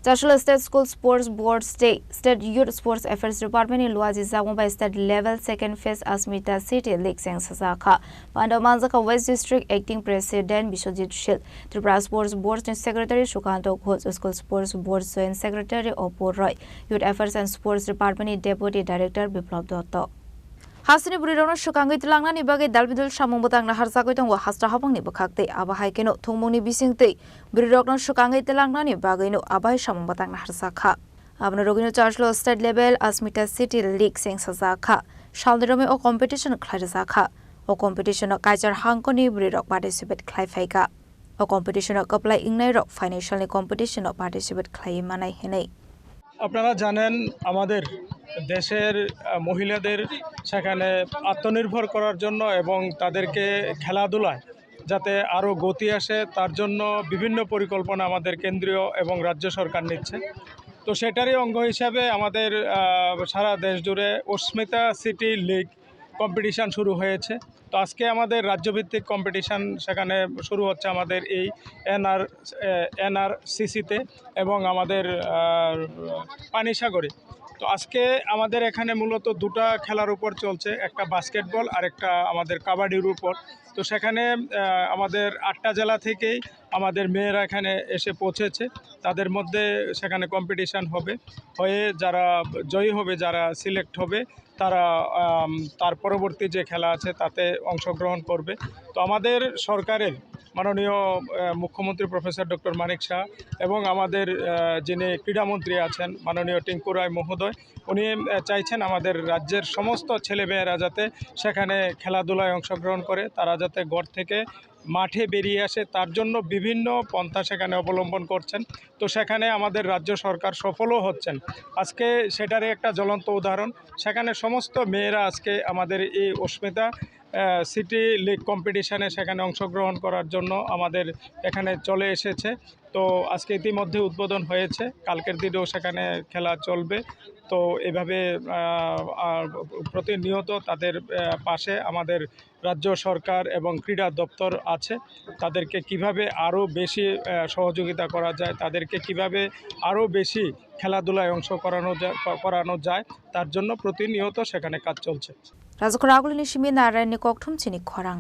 Chashula State School Sports Board State Youth Sports Affairs Department in Luaji Zagomba State Level Second Phase Asmita City League Seng Sasaka. Pandamanzaka West District Acting President Bishojit Shil. Tripura Sports Board Secretary Shukanto Ghosh. School Sports Board Joint Secretary Oppo Roy. Youth Affairs and Sports Department Deputy Director Biplab Dotto. Hasini Burirona Shukangi Tilangani Bagi Dalbidul Shamubutang Harsakutang wa Hastra Hapang Nibakakte, Abahaikeno, Tumuni Bisingte, Burirokno Shukangi Tilangani Bagino, Abai Shamubutang Harsaka. Abnorogino Charlo State Level Asmita City League Seng Sazaka, Shalderome or competition Klarizaka, or competition of Kaiser Hankoni Burirok participate Klaifeka, or competition of Kopla Ignairok, financially competition of participate Klaimana Hene. আপনারা জানেন আমাদের দেশের মহিলাদের সেখানে আত্মনির্ভর করার জন্য এবং তাদেরকে খেলাধুলায় যাতে আরও গতি আসে তার জন্য বিভিন্ন পরিকল্পনা আমাদের কেন্দ্রীয় এবং রাজ্য সরকার নিচ্ছে। তো সেটারই অঙ্গ হিসাবে আমাদের সারা দেশ জুড়ে অস্মিতা সিটি লিগ কম্পিটিশান শুরু হয়েছে। তো আজকে আমাদের রাজ্যভিত্তিক কম্পিটিশান সেখানে শুরু হচ্ছে আমাদের এই এনআরসিসিতে এবং আমাদের পানিসাগরে। তো আজকে আমাদের এখানে মূলত দুটা খেলার উপর চলছে, একটা বাস্কেটবল আর একটা আমাদের কাবাডির উপর। তো সেখানে আমাদের 8টা জেলা থেকেই আমাদের মেয়েরা এখানে এসে পৌঁছেছে। তাদের মধ্যে সেখানে কম্পিটিশান হবে, হয়ে যারা জয়ী হবে, যারা সিলেক্ট হবে তারা তার পরবর্তী যে খেলা আছে তাতে অংশগ্রহণ করবে। তো আমাদের সরকারের মাননীয় মুখ্যমন্ত্রী প্রফেসর ডক্টর মানিক শাহ এবং আমাদের যিনি ক্রীড়ামন্ত্রী আছেন মাননীয় টিঙ্কু রায় মহোদয়, উনি চাইছেন আমাদের রাজ্যের সমস্ত ছেলেমেয়েরা যাতে সেখানে খেলাধুলায় অংশগ্রহণ করে, তারা যাতে ঘর থেকে মাঠে বেরিয়ে আসে, তার জন্য বিভিন্ন পন্থা সেখানে অবলম্বন করছেন। তো সেখানে আমাদের রাজ্য সরকার সফলও হচ্ছেন। আজকে সেটারই একটা জ্বলন্ত উদাহরণ, সেখানে সমস্ত মেয়েরা আজকে আমাদের এই অস্মিতা সিটি লিগ কম্পিটিশানে সেখানে অংশগ্রহণ করার জন্য আমাদের এখানে চলে এসেছে। তো আজকে ইতিমধ্যে উদ্বোধন হয়েছে, কালকের দিনেও সেখানে খেলা চলবে। তো এভাবে প্রতিনিয়ত তাদের পাশে আমাদের রাজ্য সরকার এবং ক্রীড়া দপ্তর আছে। তাদেরকে কিভাবে আরও বেশি সহযোগিতা করা যায়, তাদেরকে কিভাবে আরও বেশি খেলাধুলায় অংশ করানো যায় তার জন্য প্রতিনিয়ত সেখানে কাজ চলছে। রাজকরাগুলি নিশিমি নারায়ণী ককঠুম চিনি খরাং।